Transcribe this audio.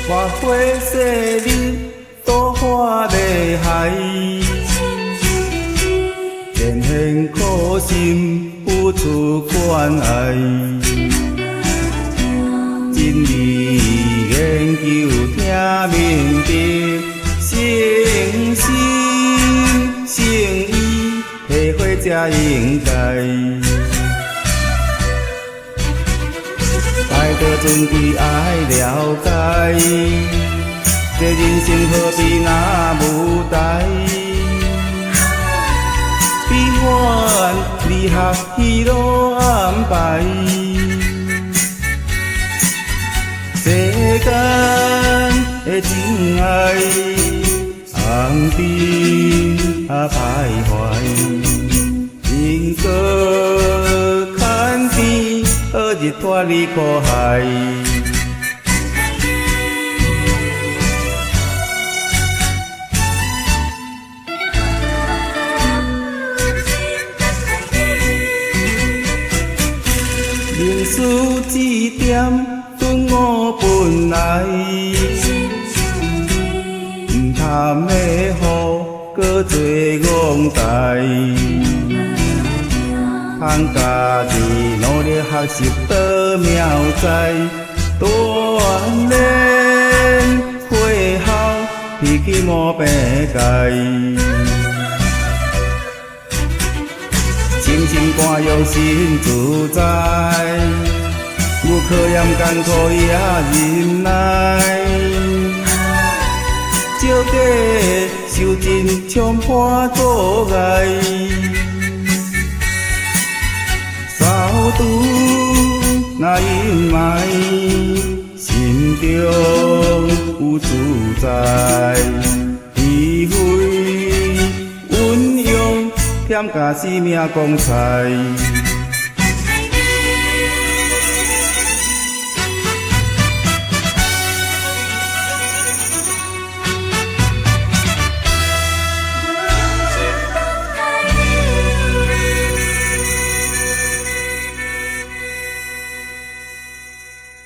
花花细日，多花泪海，展现苦心付出关爱，真理研究听明白，诚心诚意体会才应该。爱的真谛爱了解，这人生何必那舞台？悲欢离合喜乐安排，世间的真爱红尘徘徊，因果牵甜。何日脱离苦海？命数指点，顿我本来，唔贪的福，搁做戆代。通家己努力学习得妙哉，锻炼会好，脾气莫变改。清心肝用心自在，有考验艰苦也忍耐，照假修真冲破阻碍。扫除那阴霾，心中有自在，智慧运用添加生命光彩。